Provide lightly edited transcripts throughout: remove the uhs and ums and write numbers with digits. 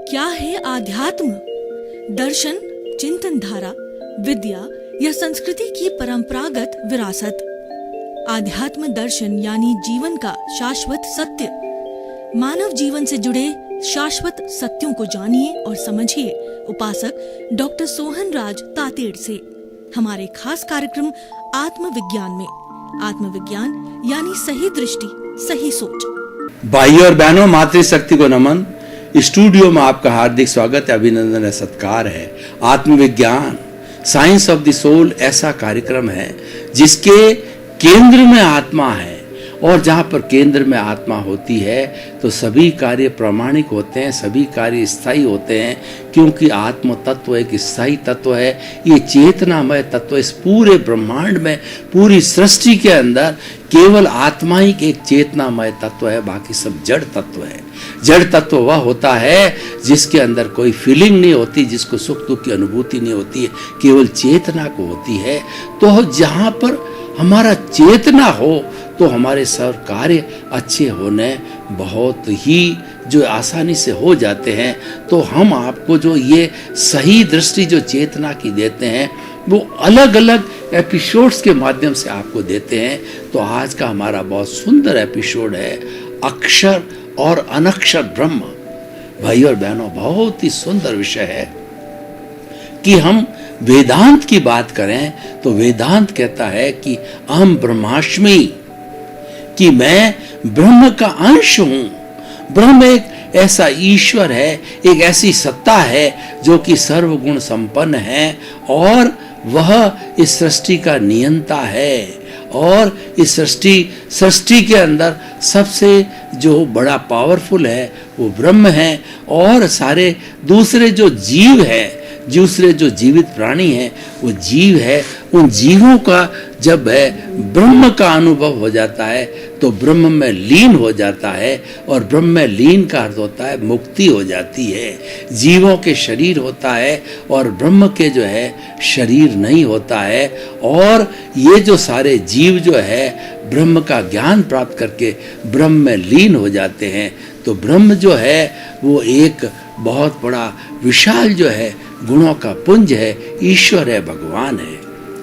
क्या है आध्यात्म? दर्शन, चिंतन धारा, विद्या या संस्कृति की परंपरागत विरासत। आध्यात्म दर्शन यानी जीवन का शाश्वत सत्य। मानव जीवन से जुड़े शाश्वत सत्यों को जानिए और समझिए उपासक डॉक्टर सोहन राज तातेड़ से हमारे खास कार्यक्रम आत्मविज्ञान में। आत्मविज्ञान यानी सही दृष्टि, सही सोच। भाइयों और बहनों, मातृशक्ति को नमन। स्टूडियो में आपका हार्दिक स्वागत है, अभिनंदन है, सत्कार है। आत्मविज्ञान, साइंस ऑफ द सोल ऐसा कार्यक्रम है जिसके केंद्र में आत्मा है, और जहाँ पर केंद्र में आत्मा होती है तो सभी कार्य प्रामाणिक होते हैं, सभी कार्य स्थायी होते हैं, क्योंकि आत्म तत्व एक स्थायी तत्व है। ये चेतनामय तत्व इस पूरे ब्रह्मांड में, पूरी सृष्टि के अंदर केवल आत्मा ही एक चेतनामय तत्व है, बाकी सब जड़ तत्व है। जड़ तत्व वह होता है जिसके अंदर कोई फीलिंग नहीं होती, जिसको सुख दुख की अनुभूति नहीं होती है, केवल चेतना को होती है। तो जहाँ पर हमारा चेतना हो तो हमारे सब कार्य अच्छे होने बहुत ही जो आसानी से हो जाते हैं। तो हम आपको जो ये सही दृष्टि जो चेतना की देते हैं वो अलग अलग एपिसोड्स के माध्यम से आपको देते हैं। तो आज का हमारा बहुत सुंदर एपिसोड है अक्षर और अनक्षर ब्रह्म। भाई और बहनों, बहुत ही सुंदर विषय है कि हम वेदांत की बात करें तो वेदांत कहता है कि अहम ब्रह्मास्मि, कि मैं ब्रह्म का अंश हूं। ब्रह्म एक ऐसा ईश्वर है, एक ऐसी सत्ता है जो कि सर्वगुण संपन्न है, और वह इस सृष्टि का नियंता है, और इस सृष्टि के अंदर सबसे जो बड़ा पावरफुल है वो ब्रह्म है। और सारे दूसरे जो जीव है, दूसरे जो जीवित प्राणी हैं वो जीव है। उन जीवों का जब है ब्रह्म का अनुभव हो जाता है तो ब्रह्म में लीन हो जाता है, और ब्रह्म में लीन का अर्थ होता है मुक्ति हो जाती है। जीवों के शरीर होता है और ब्रह्म के जो है शरीर नहीं होता है, और ये जो सारे जीव जो है ब्रह्म का ज्ञान प्राप्त करके ब्रह्म में लीन हो जाते हैं। तो ब्रह्म जो है वो एक बहुत बड़ा विशाल जो है गुणों का पुंज है, ईश्वर है, भगवान है।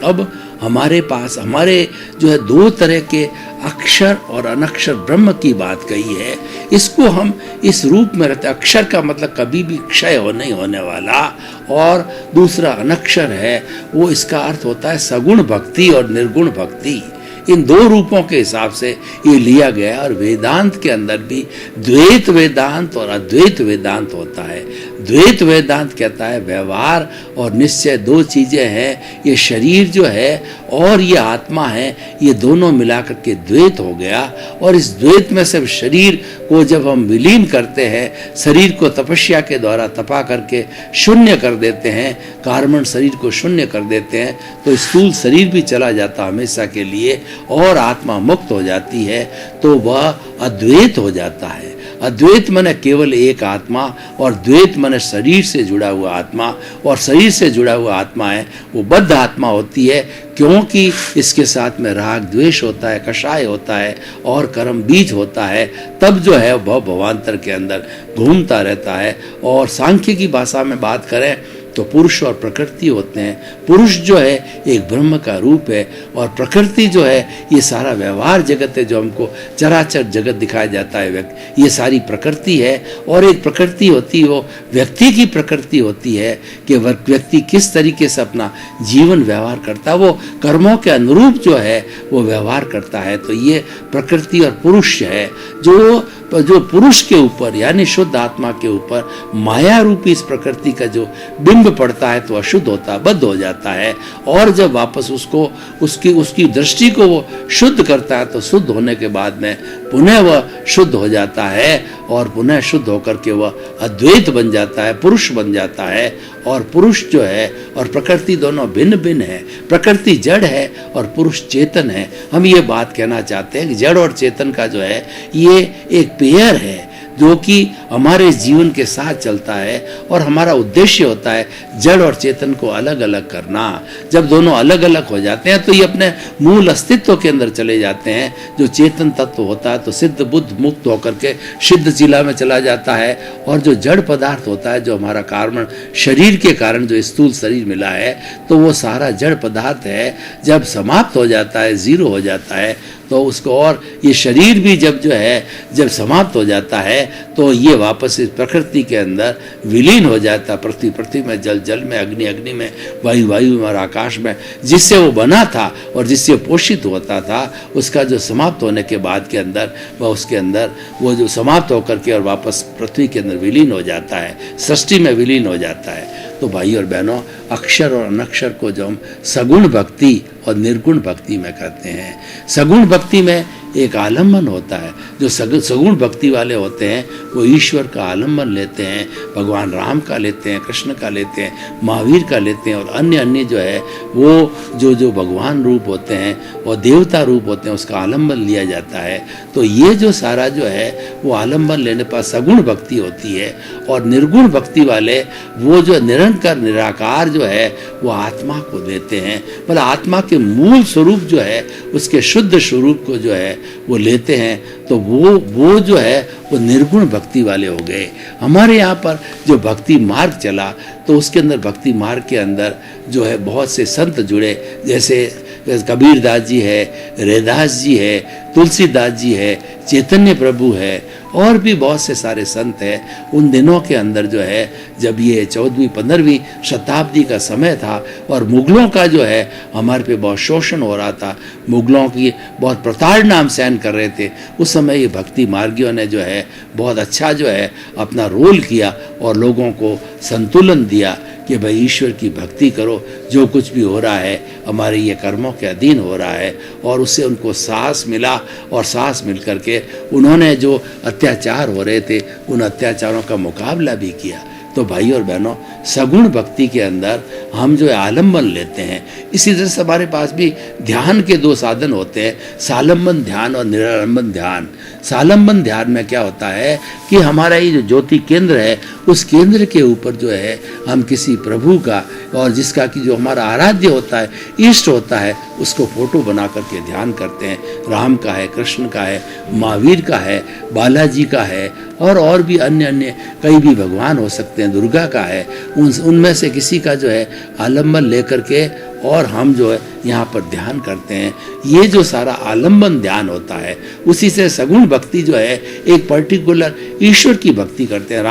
अब हमारे पास हमारे जो है दो तरह के अक्षर और अनक्षर ब्रह्म की बात कही है। इसको हम इस रूप में रहते, अक्षर का मतलब कभी भी क्षय नहीं होने वाला, और दूसरा अनक्षर है, वो इसका अर्थ होता है सगुण भक्ति और निर्गुण भक्ति। इन दो रूपों के हिसाब से ये लिया गया। और वेदांत के अंदर भी द्वैत वेदांत और अद्वैत वेदांत होता है। द्वैत वेदांत कहता है व्यवहार और निश्चय दो चीजें हैं, ये शरीर जो है और ये आत्मा है, ये दोनों मिलाकर के द्वैत हो गया। और इस द्वैत में से शरीर को जब हम विलीन करते हैं, शरीर को तपस्या के द्वारा तपा करके शून्य कर देते हैं, कार्बन शरीर को शून्य कर देते हैं, तो स्थूल शरीर भी चला जाता हमेशा के लिए, और आत्मा मुक्त हो जाती है। तो वह अद्वैत हो जाता है। अद्वैत माने केवल एक आत्मा, और द्वैत माने शरीर से जुड़ा हुआ आत्मा। और शरीर से जुड़ा हुआ आत्मा है वो बद्ध आत्मा होती है, क्योंकि इसके साथ में राग द्वेष होता है, कषाय होता है और कर्म बीज होता है। तब जो है वह भवांतर के अंदर घूमता रहता है। और सांख्य की भाषा में बात करें तो पुरुष और प्रकृति होते हैं। पुरुष जो है एक ब्रह्म का रूप है, और प्रकृति जो है ये सारा व्यवहार जगत है, जो हमको चराचर जगत दिखाया जाता है, ये सारी प्रकृति है। और एक प्रकृति होती है वो व्यक्ति की प्रकृति होती है कि व्यक्ति किस तरीके से अपना जीवन व्यवहार करता है, वो कर्मों के अनुरूप जो है वो व्यवहार करता है। तो ये प्रकृति और पुरुष है। जो पुरुष के ऊपर यानी शुद्ध आत्मा के ऊपर माया रूपी इस प्रकृति का जो बिंब पड़ता है तो अशुद्ध होता, बद्ध हो जाता है। और जब वापस उसको उसकी दृष्टि को वो शुद्ध करता है तो शुद्ध होने के बाद में पुनः वह शुद्ध हो जाता है, और पुनः शुद्ध होकर के वह अद्वैत बन जाता है, पुरुष बन जाता है। और पुरुष जो है और प्रकृति दोनों भिन्न भिन्न है। प्रकृति जड़ है और पुरुष चेतन है। हम ये बात कहना चाहते हैं कि जड़ और चेतन का जो है ये एक पेयर है, जो कि हमारे जीवन के साथ चलता है और हमारा उद्देश्य होता है जड़ और चेतन को अलग अलग करना। जब दोनों अलग अलग हो जाते हैं तो ये अपने मूल अस्तित्व के अंदर चले जाते हैं। जो चेतन तत्व होता है तो सिद्ध बुद्ध मुक्त होकर के सिद्ध जिला में चला जाता है, और जो जड़ पदार्थ होता है, जो हमारा कारण शरीर के कारण जो स्थूल शरीर मिला है, तो वो सारा जड़ पदार्थ है, जब समाप्त हो जाता है, जीरो हो जाता है, तो उसको, और ये शरीर भी जब जो है जब समाप्त हो जाता है तो ये वापस इस प्रकृति के अंदर विलीन हो जाता है। पृथ्वी पृथ्वी में, जल जल में, अग्नि अग्नि में, वायु वायु में और आकाश में, जिससे वो बना था और जिससे पोषित होता था, उसका जो समाप्त होने के बाद के अंदर वह उसके अंदर वो जो समाप्त होकर के और वापस पृथ्वी के अंदर विलीन हो जाता है, सृष्टि में विलीन हो जाता है। तो भाई और बहनों, अक्षर और अनक्षर को जो हम सगुण भक्ति और निर्गुण भक्ति में करते हैं, सगुण भक्ति में एक आलम्बन होता है। जो सगुण भक्ति वाले होते हैं वो ईश्वर का आलम्बन लेते हैं, भगवान राम का लेते हैं, कृष्ण का लेते हैं, महावीर का लेते हैं, और अन्य अन्य जो है वो जो भगवान रूप होते हैं और देवता रूप होते हैं, उसका आलम्बन लिया जाता है। तो ये जो सारा जो है वो आलम्बन लेने पर सगुण भक्ति होती है। और निर्गुण भक्ति वाले वो जो निरंतर निराकार जो है वो आत्मा को देते हैं, मतलब आत्मा के मूल स्वरूप जो है उसके शुद्ध स्वरूप को जो है वो लेते हैं। तो वो जो है वो निर्गुण भक्ति वाले हो गए। हमारे यहाँ पर जो भक्ति मार्ग चला तो उसके अंदर, भक्ति मार्ग के अंदर जो है बहुत से संत जुड़े, जैसे कबीर दास जी है, रैदास जी है, तुलसीदास जी है, चैतन्य प्रभु है, और भी बहुत से सारे संत हैं। उन दिनों के अंदर जो है जब ये 14वीं 15वीं शताब्दी का समय था और मुगलों का जो है हमारे पे बहुत शोषण हो रहा था, मुगलों की बहुत प्रताड़ना हम सहन कर रहे थे, उस समय ये भक्ति मार्गियों ने जो है बहुत अच्छा जो है अपना रोल किया और लोगों को संतुलन दिया कि भाई ईश्वर की भक्ति करो, जो कुछ भी हो रहा है हमारे ये कर्मों के अधीन हो रहा है। और उससे उनको साहस मिला, और साहस मिल करके उन्होंने जो अत्याचार हो रहे थे उन अत्याचारों का मुकाबला भी किया। तो भाई और बहनों, सगुण भक्ति के अंदर हम जो है आलम्बन लेते हैं। इसी तरह से हमारे पास भी ध्यान के दो साधन होते हैं, सालंबन ध्यान और निरालंबन ध्यान। सालंबन ध्यान में क्या होता है कि हमारा ये जो ज्योति केंद्र है उस केंद्र के ऊपर जो है हम किसी प्रभु का, और जिसका कि जो हमारा आराध्य होता है, इष्ट होता है, उसको फोटो बना करके ध्यान करते हैं। राम का है, कृष्ण का है, महावीर का है, बालाजी का है, और भी अन्य कई भी भगवान हो सकते हैं, दुर्गा का है, उनमें से किसी का जो है आलम्बन लेकर के और हम जो है यहाँ पर ध्यान करते हैं। ये जो सारा आलम्बन ध्यान होता है, उसी से सगुण भक्ति जो है एक पर्टिकुलर ईश्वर की भक्ति करते हैं।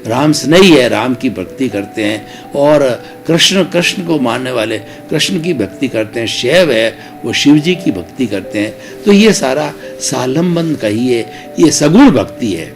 राम स्नेही है, राम की भक्ति करते हैं, और कृष्ण को मानने वाले कृष्ण की भक्ति करते हैं, शैव है वो शिव जी की भक्ति करते हैं। तो ये सारा सालंबन कहिए, ये सगुण भक्ति है।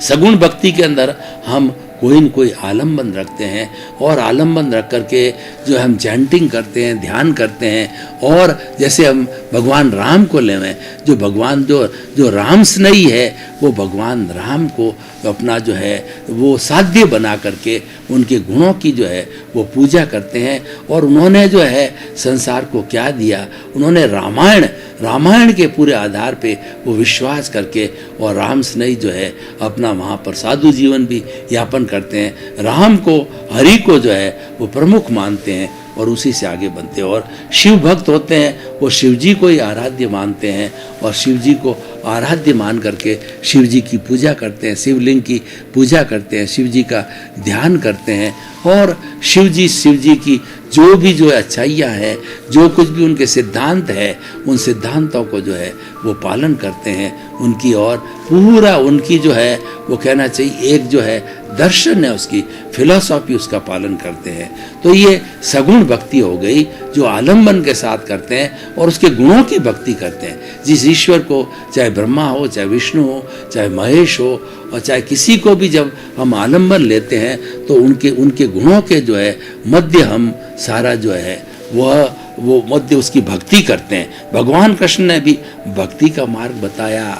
सगुण भक्ति के अंदर हम कोई न कोई आलम्बन रखते हैं, और आलम्बन रख करके जो हम चैंटिंग करते हैं, ध्यान करते हैं। और जैसे हम भगवान राम को लेवें, जो भगवान जो राम स्नेही है, वो भगवान राम को अपना जो है वो साध्य बना करके उनके गुणों की जो है वो पूजा करते हैं। और उन्होंने जो है संसार को क्या दिया, उन्होंने रामायण के पूरे आधार पे वो विश्वास करके, और राम स्नेही जो है अपना वहाँ पर साधु जीवन भी यापन करते हैं। राम को, हरि को जो है वो प्रमुख मानते हैं और उसी से आगे बनते हैं। और शिव भक्त होते हैं, वो शिव जी को ही आराध्य मानते हैं, और शिव जी को आराध्य मान करके शिव जी की पूजा करते हैं, शिवलिंग की पूजा करते हैं, शिव जी का ध्यान करते हैं। और शिव जी की जो भी जो अच्छाइयाँ हैं, जो कुछ भी उनके सिद्धांत है, उन सिद्धांतों को जो है वो पालन करते हैं उनकी, और पूरा उनकी जो है वो कहना चाहिए एक जो है दर्शन है, उसकी फिलॉसॉफी, उसका पालन करते हैं। तो ये सगुण भक्ति हो गई जो आलम्बन के साथ करते हैं और उसके गुणों की भक्ति करते हैं। जिस ईश्वर को, चाहे ब्रह्मा हो, चाहे विष्णु हो, चाहे महेश हो, और चाहे किसी को भी जब हम आलम्बन लेते हैं तो उनके गुणों के जो है मध्य हम सारा जो है वो मध्य उसकी भक्ति करते हैं। भगवान कृष्ण ने भी भक्ति का मार्ग बताया,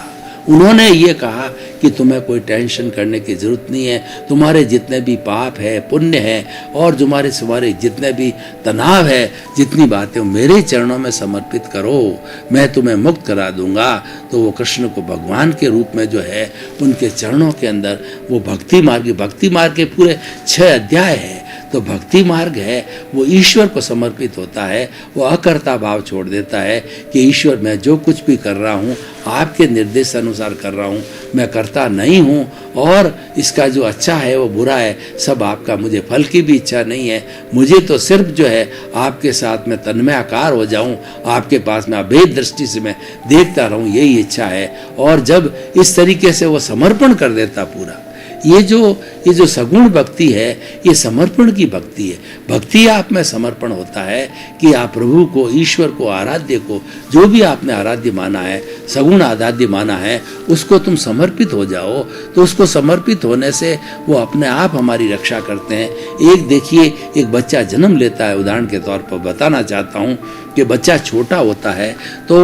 उन्होंने ये कहा कि तुम्हें कोई टेंशन करने की जरूरत नहीं है, तुम्हारे जितने भी पाप है, पुण्य है और तुम्हारे जितने भी तनाव है, जितनी बातें मेरे चरणों में समर्पित करो, मैं तुम्हें मुक्त करा दूंगा। तो वो कृष्ण को भगवान के रूप में जो है उनके चरणों के अंदर वो भक्ति मार्ग के पूरे 6 अध्याय है। तो भक्ति मार्ग है वो ईश्वर को समर्पित होता है, वो अकर्ता भाव छोड़ देता है कि ईश्वर मैं जो कुछ भी कर रहा हूँ आपके निर्देश अनुसार कर रहा हूँ, मैं करता नहीं हूँ और इसका जो अच्छा है वो बुरा है सब आपका, मुझे फल की भी इच्छा नहीं है, मुझे तो सिर्फ जो है आपके साथ में तन्मयाकार हो जाऊँ, आपके पास में अभेद दृष्टि से मैं देखता रहूँ, यही इच्छा है। और जब इस तरीके से वो समर्पण कर देता पूरा, ये जो सगुण भक्ति है ये समर्पण की भक्ति है। भक्ति आप में समर्पण होता है कि आप प्रभु को, ईश्वर को, आराध्य को, जो भी आपने आराध्य माना है, सगुण आराध्य माना है, उसको तुम समर्पित हो जाओ। तो उसको समर्पित होने से वो अपने आप हमारी रक्षा करते हैं। एक देखिए, एक बच्चा जन्म लेता है, उदाहरण के तौर पर बताना चाहता हूँ कि बच्चा छोटा होता है तो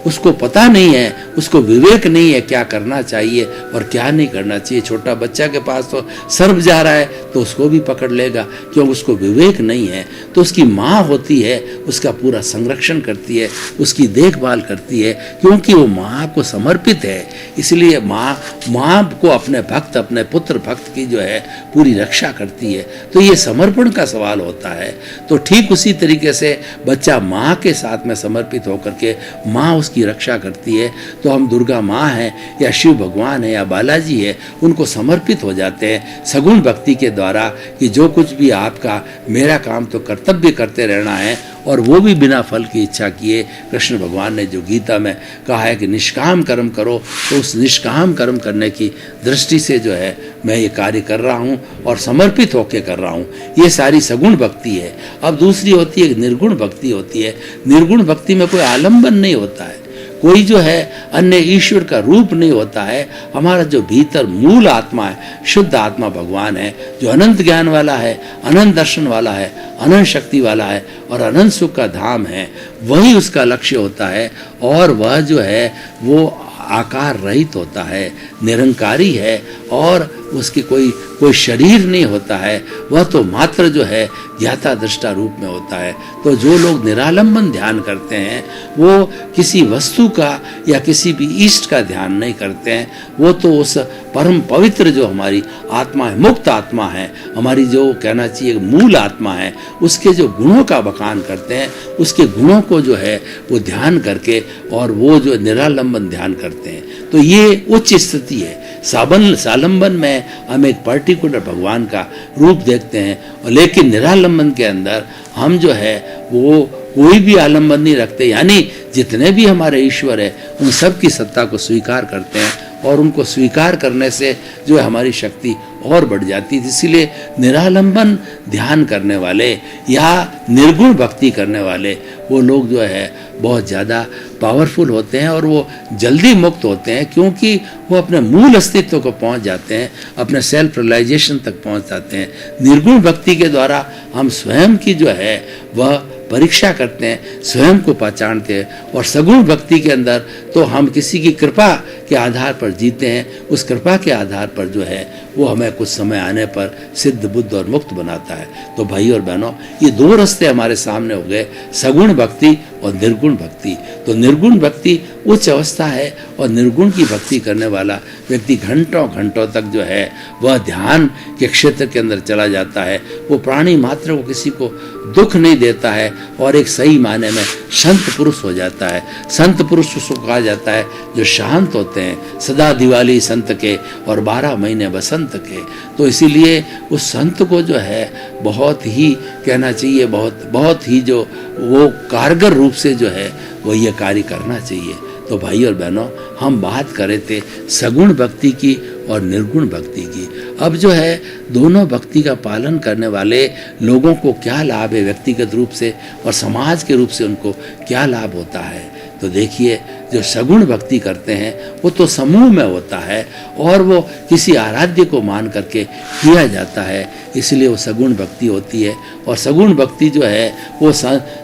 उसको पता नहीं है, उसको विवेक नहीं है क्या करना चाहिए और क्या नहीं करना चाहिए। छोटा बच्चा के पास तो सर्प जा रहा है तो उसको भी पकड़ लेगा, क्यों उसको विवेक नहीं है। तो उसकी माँ होती है, उसका पूरा संरक्षण करती है, उसकी देखभाल करती है, क्योंकि वो माँ को समर्पित है। इसलिए माँ को अपने भक्त, अपने पुत्र भक्त की जो है पूरी रक्षा करती है। तो ये समर्पण का सवाल होता है। तो ठीक उसी तरीके से बच्चा माँ के साथ में समर्पित होकर के माँ उसकी रक्षा करती है। तो हम दुर्गा माँ हैं या शिव भगवान है या बालाजी है, उनको समर्पित हो जाते हैं सगुण भक्ति के द्वारा कि जो कुछ भी आपका, मेरा काम तो कर्तव्य करते रहना है और वो भी बिना फल की इच्छा किए। कृष्ण भगवान ने जो गीता में कहा है कि निष्काम कर्म करो, तो उस निष्काम कर्म करने की दृष्टि से जो है मैं ये कार्य कर रहा हूँ और समर्पित होकर कर रहा हूँ। ये सारी सगुण भक्ति है। अब दूसरी होती है निर्गुण भक्ति होती है। निर्गुण भक्ति में कोई आलंबन नहीं होता है, कोई जो है अन्य ईश्वर का रूप नहीं होता है। हमारा जो भीतर मूल आत्मा है, शुद्ध आत्मा भगवान है, जो अनंत ज्ञान वाला है, अनंत दर्शन वाला है, अनंत शक्ति वाला है और अनंत सुख का धाम है, वही उसका लक्ष्य होता है। और वह जो है वो आकार रहित होता है, निरंकारी है और उसकी कोई शरीर नहीं होता है, वह तो मात्र जो है ज्ञाता दृष्टा रूप में होता है। तो जो लोग निरालंबन ध्यान करते हैं वो किसी वस्तु का या किसी भी इष्ट का ध्यान नहीं करते हैं, वो तो उस परम पवित्र जो हमारी आत्मा है, मुक्त आत्मा है, हमारी जो कहना चाहिए मूल आत्मा है, उसके जो गुणों का बखान करते हैं, उसके गुणों को जो है वो ध्यान करके और वो जो निरालंबन ध्यान करते हैं। तो ये उच्च स्थिति है। सालंबन में हम एक पर्टिकुलर भगवान का रूप देखते हैं, लेकिन निरालंबन के अंदर हम जो है वो कोई भी आलंबन नहीं रखते, यानी जितने भी हमारे ईश्वर है उन सब की सत्ता को स्वीकार करते हैं और उनको स्वीकार करने से जो है हमारी शक्ति और बढ़ जाती है। इसीलिए निरालंबन ध्यान करने वाले या निर्गुण भक्ति करने वाले वो लोग जो है बहुत ज़्यादा पावरफुल होते हैं और वो जल्दी मुक्त होते हैं, क्योंकि वो अपने मूल अस्तित्व को पहुंच जाते हैं, अपने सेल्फ रियलाइजेशन तक पहुंच जाते हैं। निर्गुण भक्ति के द्वारा हम स्वयं की जो है वह परीक्षा करते हैं, स्वयं को पहचानते हैं। और सगुण भक्ति के अंदर तो हम किसी की कृपा के आधार पर जीते हैं, उस कृपा के आधार पर जो है वो हमें कुछ समय आने पर सिद्ध, बुद्ध और मुक्त बनाता है। तो भाई और बहनों, ये दो रास्ते हमारे सामने हो गए, सगुण भक्ति और निर्गुण भक्ति। तो निर्गुण भक्ति उच्च अवस्था है और निर्गुण की भक्ति करने वाला व्यक्ति घंटों घंटों तक जो है वह ध्यान के क्षेत्र के अंदर चला जाता है। वो प्राणी मात्र को किसी को दुख नहीं देता है और एक सही मायने में संत पुरुष हो जाता है। संत पुरुष उसको कहा जाता है जो शांत होते हैं, सदा दिवाली संत के और 12 महीने बसंत के। तो इसीलिए उस संत को जो है बहुत ही कहना चाहिए, बहुत ही जो वो कारगर रूप से जो है वो ये कार्य करना चाहिए। तो भाई और बहनों, हम बात कर रहे थे सगुण भक्ति की और निर्गुण भक्ति की। अब जो है दोनों भक्ति का पालन करने वाले लोगों को क्या लाभ है व्यक्तिगत रूप से और समाज के रूप से उनको क्या लाभ होता है। तो देखिए जो सगुण भक्ति करते हैं वो तो समूह में होता है और वो किसी आराध्य को मान करके किया जाता है, इसलिए वो सगुण भक्ति होती है। और सगुण भक्ति जो है वो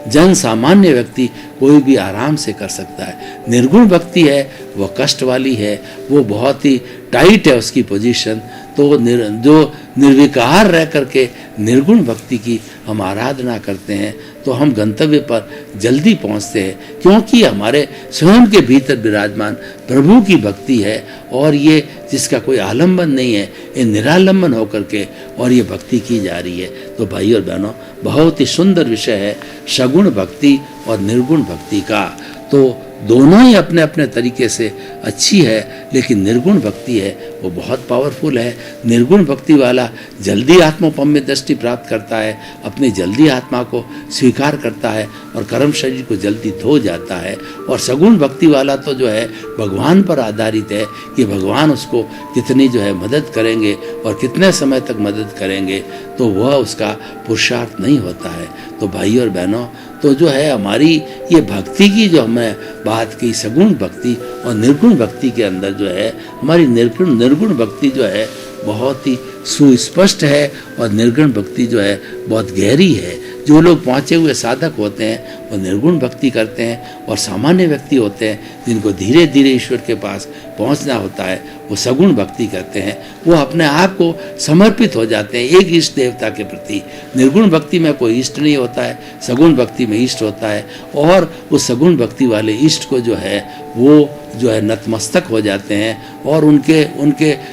जन सामान्य व्यक्ति कोई भी आराम से कर सकता है। निर्गुण भक्ति है वो कष्ट वाली है, वो बहुत ही टाइट है उसकी पोजीशन। तो जो निर्विकार रह करके निर्गुण भक्ति की हम आराधना करते हैं तो हम गंतव्य पर जल्दी पहुंचते हैं, क्योंकि हमारे स्वयं के भीतर विराजमान प्रभु की भक्ति है और ये जिसका कोई आलंबन नहीं है, ये निरालंबन होकर के और ये भक्ति की जा रही है। तो भाई और बहनों, बहुत ही सुंदर विषय है सगुण भक्ति और निर्गुण भक्ति का। तो दोनों ही अपने अपने तरीके से अच्छी है, लेकिन निर्गुण भक्ति है वो बहुत पावरफुल है। निर्गुण भक्ति वाला जल्दी आत्मोपम्य दृष्टि प्राप्त करता है, अपनी जल्दी आत्मा को स्वीकार करता है और कर्म शरीर को जल्दी धो जाता है। और सगुण भक्ति वाला तो जो है भगवान पर आधारित है कि भगवान उसको कितनी जो है मदद करेंगे और कितने समय तक मदद करेंगे, तो वह उसका पुरुषार्थ नहीं होता है। तो भाई और बहनों, तो जो है हमारी ये भक्ति की जो हमें बात की सगुण भक्ति और निर्गुण भक्ति के अंदर जो है हमारी निर्गुण भक्ति जो है बहुत ही सुस्पष्ट है और निर्गुण भक्ति जो है बहुत गहरी है। जो लोग पहुँचे हुए साधक होते हैं वो निर्गुण भक्ति करते हैं, और सामान्य व्यक्ति होते हैं जिनको धीरे धीरे ईश्वर के पास पहुँचना होता है वो सगुण भक्ति करते हैं। वो अपने आप को समर्पित हो जाते हैं एक इष्ट देवता के प्रति। निर्गुण भक्ति में कोई इष्ट नहीं होता है, सगुण भक्ति में इष्ट होता है, और उस सगुण भक्ति वाले इष्ट को जो है वो जो है नतमस्तक हो जाते हैं और उनके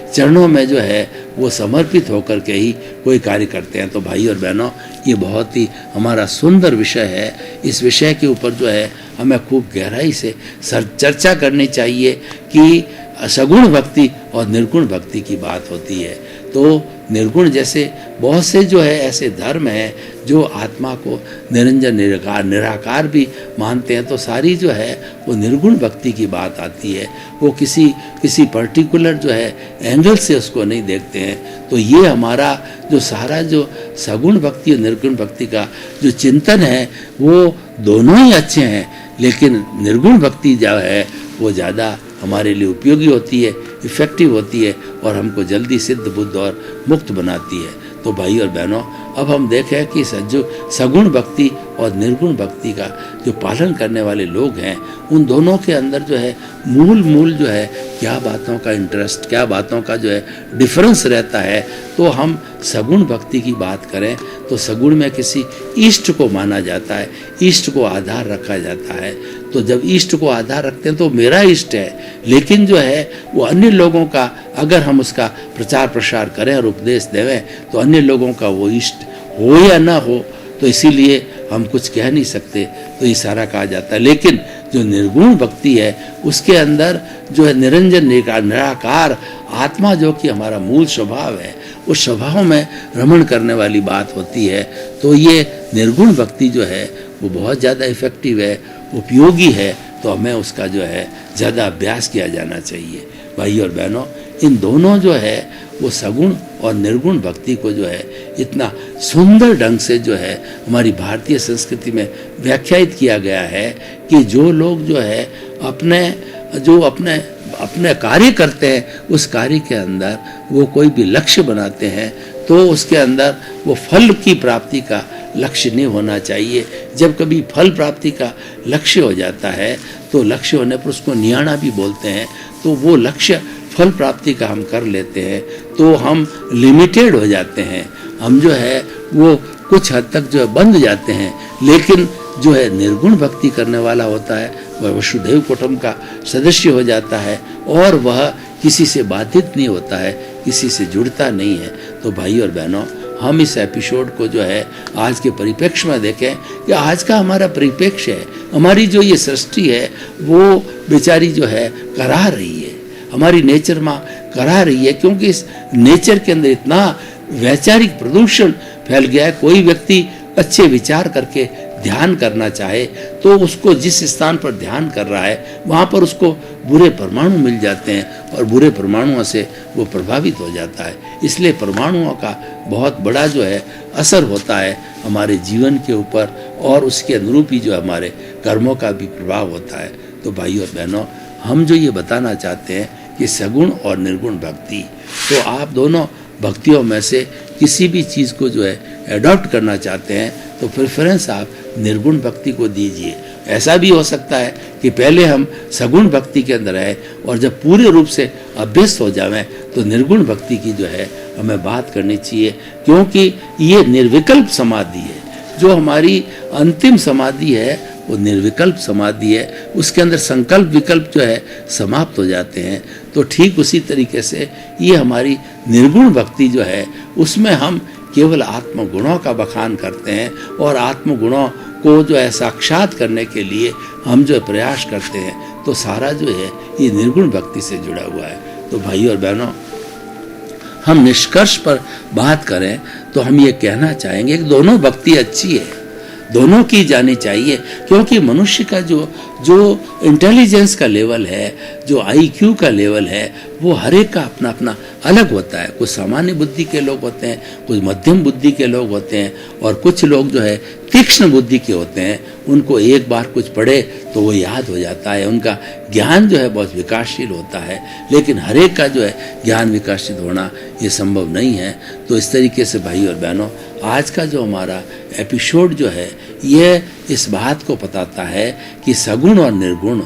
चरणों में जो है वो समर्पित होकर के ही कोई कार्य करते हैं। तो भाई और बहनों, ये बहुत ही हमारा सुंदर विषय है। इस विषय के ऊपर जो है हमें खूब गहराई से चर्चा करनी चाहिए कि सगुण भक्ति और निर्गुण भक्ति की बात होती है। तो निर्गुण जैसे बहुत से जो है ऐसे धर्म हैं जो आत्मा को निरंजन निराकार भी मानते हैं, तो सारी जो है वो निर्गुण भक्ति की बात आती है। वो किसी पर्टिकुलर जो है एंगल से उसको नहीं देखते हैं। तो ये हमारा जो सारा जो सगुण भक्ति और निर्गुण भक्ति का जो चिंतन है वो दोनों ही अच्छे हैं, लेकिन निर्गुण भक्ति जो है वो ज़्यादा हमारे लिए उपयोगी होती है, इफेक्टिव होती है और हमको जल्दी सिद्ध बुद्ध और मुक्त बनाती है। तो भाई और बहनों, अब हम देखें कि जो सगुण भक्ति और निर्गुण भक्ति का जो पालन करने वाले लोग हैं उन दोनों के अंदर जो है मूल जो है क्या बातों का इंटरेस्ट, क्या बातों का जो है डिफरेंस रहता है। तो हम सगुण भक्ति की बात करें तो सगुण में किसी इष्ट को माना जाता है, इष्ट को आधार रखा जाता है। तो जब इष्ट को आधार रखते हैं तो मेरा इष्ट है, लेकिन जो है वो अन्य लोगों का अगर हम उसका प्रचार प्रसार करें और उपदेश देवें तो अन्य लोगों का वो इष्ट हो या ना हो, तो इसीलिए हम कुछ कह नहीं सकते, तो इशारा कहा जाता है। लेकिन जो निर्गुण भक्ति है उसके अंदर जो है निरंजन निराकार आत्मा जो कि हमारा मूल स्वभाव है, उस स्वभाव में रमण करने वाली बात होती है। तो ये निर्गुण भक्ति जो है वो बहुत ज़्यादा इफेक्टिव है, उपयोगी है, तो हमें उसका जो है ज़्यादा अभ्यास किया जाना चाहिए। भाई और बहनों, इन दोनों जो है वो सगुण और निर्गुण भक्ति को जो है इतना सुंदर ढंग से जो है हमारी भारतीय संस्कृति में व्याख्यायित किया गया है कि जो लोग जो है अपने कार्य करते हैं उस कार्य के अंदर वो कोई भी लक्ष्य बनाते हैं तो उसके अंदर वो फल की प्राप्ति का लक्ष्य नहीं होना चाहिए। जब कभी फल प्राप्ति का लक्ष्य हो जाता है तो लक्ष्य होने पर उसको नियाणा भी बोलते हैं। तो वो लक्ष्य फल प्राप्ति का हम कर लेते हैं तो हम लिमिटेड हो जाते हैं, हम जो है वो कुछ हद तक जो है बंध जाते हैं। लेकिन जो है निर्गुण भक्ति करने वाला होता है वह वसुधैव कुटुंब का सदस्य हो जाता है और वह किसी से बाधित नहीं होता है, किसी से जुड़ता नहीं है। तो भाई और बहनों, हम इस एपिसोड को जो है आज के परिप्रेक्ष्य में देखें कि आज का हमारा परिप्रेक्ष्य है, हमारी जो ये सृष्टि है वो बेचारी जो है करा रही है, हमारी नेचर माँ करा रही है, क्योंकि इस नेचर के अंदर इतना वैचारिक प्रदूषण फैल गया है। कोई व्यक्ति अच्छे विचार करके ध्यान करना चाहे तो उसको जिस स्थान पर ध्यान कर रहा है वहाँ पर उसको बुरे परमाणु मिल जाते हैं और बुरे परमाणुओं से वो प्रभावित हो जाता है। इसलिए परमाणुओं का बहुत बड़ा जो है असर होता है हमारे जीवन के ऊपर और उसके अनुरूप ही जो हमारे कर्मों का भी प्रभाव होता है। तो भाई और बहनों, हम जो ये बताना चाहते हैं कि सगुण और निर्गुण भक्ति, तो आप दोनों भक्तियों में से किसी भी चीज़ को जो है अडॉप्ट करना चाहते हैं तो प्रेफरेंस आप निर्गुण भक्ति को दीजिए। ऐसा भी हो सकता है कि पहले हम सगुण भक्ति के अंदर आए और जब पूरे रूप से अभ्यस्त हो जाएं तो निर्गुण भक्ति की जो है हमें बात करनी चाहिए, क्योंकि ये निर्विकल्प समाधि है। जो हमारी अंतिम समाधि है वो निर्विकल्प समाधि है, उसके अंदर संकल्प विकल्प जो है समाप्त हो जाते हैं। तो ठीक उसी तरीके से ये हमारी निर्गुण भक्ति जो है उसमें हम केवल आत्मगुणों का बखान करते हैं और आत्मगुणों को जो है साक्षात करने के लिए हम जो प्रयास करते हैं, तो सारा जो है ये निर्गुण भक्ति से जुड़ा हुआ है। तो भाई और बहनों, हम निष्कर्ष पर बात करें तो हम ये कहना चाहेंगे कि दोनों भक्ति अच्छी है, दोनों की जानी चाहिए, क्योंकि मनुष्य का जो इंटेलिजेंस का लेवल है, जो आईक्यू का लेवल है, वो हर एक का अपना अपना अलग होता है। कुछ सामान्य बुद्धि के लोग होते हैं, कुछ मध्यम बुद्धि के लोग होते हैं, और कुछ लोग जो है तीक्ष्ण बुद्धि के होते हैं। उनको एक बार कुछ पढ़े तो वो याद हो जाता है, उनका ज्ञान जो है बहुत विकासशील होता है। लेकिन हर एक का जो है ज्ञान विकासित होना ये संभव नहीं है। तो इस तरीके से भाई और बहनों, आज का जो हमारा एपिसोड जो है ये इस बात को बताता है कि सगुण और निर्गुण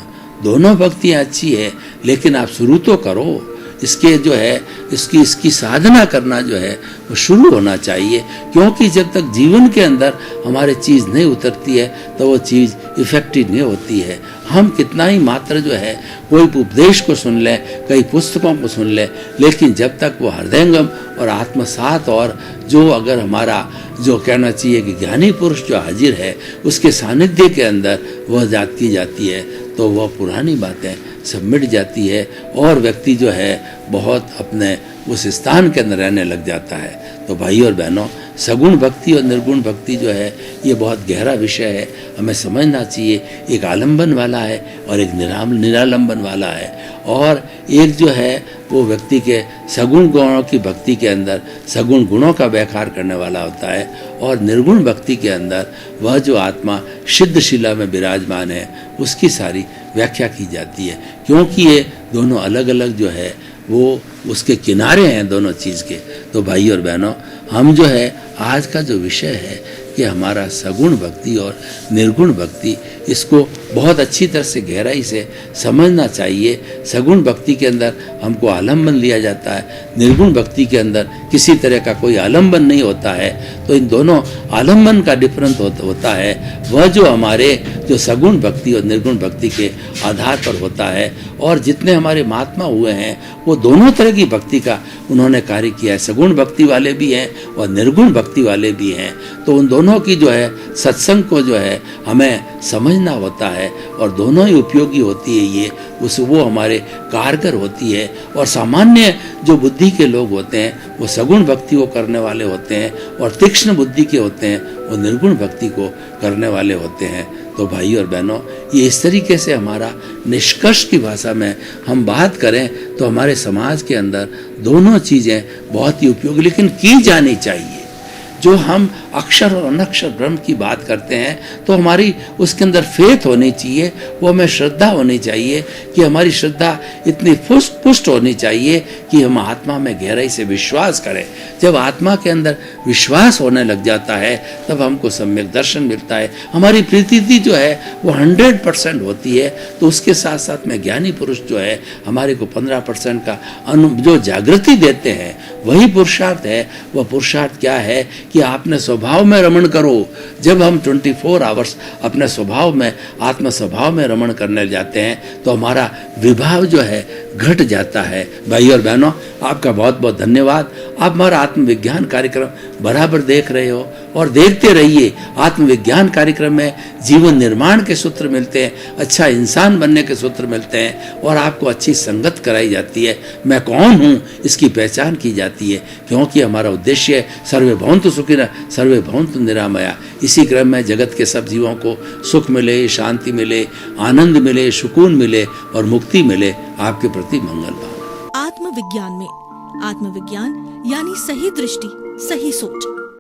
दोनों भक्तियाँ अच्छी है, लेकिन आप शुरू तो करो। इसके जो है इसकी साधना करना जो है वो शुरू होना चाहिए, क्योंकि जब तक जीवन के अंदर हमारे चीज़ नहीं उतरती है तो वो चीज़ इफेक्टिव नहीं होती है। हम कितना ही मात्र जो है कोई उपदेश को सुन लें, कई पुस्तकों को सुन लें, लेकिन जब तक वो हृदयंगम और आत्मसात और जो अगर हमारा जो कहना चाहिए कि ज्ञानी पुरुष जो हाजिर है उसके सानिध्य के अंदर वह बात की जाती है, तो वह पुरानी बातें सब मिट जाती है और व्यक्ति जो है बहुत अपने उस स्थान के अंदर रहने लग जाता है। तो भाई और बहनों, सगुण भक्ति और निर्गुण भक्ति जो है ये बहुत गहरा विषय है, हमें समझना चाहिए। एक आलंबन वाला है और एक निरालंबन वाला है, और एक जो है वो व्यक्ति के सगुण गुणों की भक्ति के अंदर सगुण गुणों का व्याखार करने वाला होता है, और निर्गुण भक्ति के अंदर वह जो आत्मा सिद्ध शिला में विराजमान है उसकी सारी व्याख्या की जाती है, क्योंकि ये दोनों अलग अलग जो है वो उसके किनारे हैं दोनों चीज़ के। तो भाई और बहनों, हम जो है आज का जो विषय है कि हमारा सगुण भक्ति और निर्गुण भक्ति, इसको बहुत अच्छी तरह से गहराई से समझना चाहिए। सगुण भक्ति के अंदर हमको आलम्बन लिया जाता है, निर्गुण भक्ति के अंदर किसी तरह का कोई आलम्बन नहीं होता है। तो इन दोनों आलम्बन का डिफरेंस होता है वह जो हमारे जो सगुण भक्ति और निर्गुण भक्ति के आधार पर होता है। और जितने हमारे महात्मा हुए हैं वो दोनों तरह की भक्ति का उन्होंने कार्य किया है, सगुण भक्ति वाले भी हैं और निर्गुण भक्ति वाले भी हैं। तो उन दोनों की जो है सत्संग को जो है हमें समझना होता है, और दोनों ही उपयोगी होती है ये, वो हमारे कारगर होती है। और सामान्य जो बुद्धि के लोग होते हैं वो सगुण भक्ति को करने वाले होते हैं, और तीक्ष्ण बुद्धि के होते हैं वो निर्गुण भक्ति को करने वाले होते हैं। तो भाई और बहनों, ये इस तरीके से हमारा निष्कर्ष की भाषा में हम बात करें तो हमारे समाज के अंदर दोनों चीज़ें बहुत ही उपयोगी लेकिन की जानी चाहिए। जो हम अक्षर और अनक्षर ब्रह्म की बात करते हैं तो हमारी उसके अंदर फेथ होनी चाहिए, वो हमें श्रद्धा होनी चाहिए कि हमारी श्रद्धा इतनी पुष्ट होनी चाहिए कि हम आत्मा में गहराई से विश्वास करें। जब आत्मा के अंदर विश्वास होने लग जाता है तब हमको सम्यक दर्शन मिलता है, हमारी प्रीति जो है वो 100% होती है। तो उसके साथ साथ में ज्ञानी पुरुष जो है हमारे को 15% का जो जागृति देते हैं वही पुरुषार्थ है। वह पुरुषार्थ क्या है कि आपने स्वभाव में रमण करो। जब हम 24 आवर्स अपने स्वभाव में आत्म स्वभाव में रमण करने जाते हैं तो हमारा विभाव जो है घट जाता है। भाई और बहनों, आपका बहुत बहुत धन्यवाद। आप हमारा आत्मविज्ञान कार्यक्रम बराबर देख रहे हो और देखते रहिए। आत्मविज्ञान कार्यक्रम में जीवन निर्माण के सूत्र मिलते हैं, अच्छा इंसान बनने के सूत्र मिलते हैं, और आपको अच्छी संगत कराई जाती है। मैं कौन हूँ इसकी पहचान की जाती है, क्योंकि हमारा उद्देश्य है सर्वे भवन्तु सुखिनः सर्वे भवन्तु निरामया। इसी क्रम में जगत के सब जीवों को सुख मिले, शांति मिले, आनंद मिले, सुकून मिले और मुक्ति मिले। आपके प्रति मंगल भाव। आत्मविज्ञान में आत्मविज्ञान यानी सही दृष्टि, सही सोच।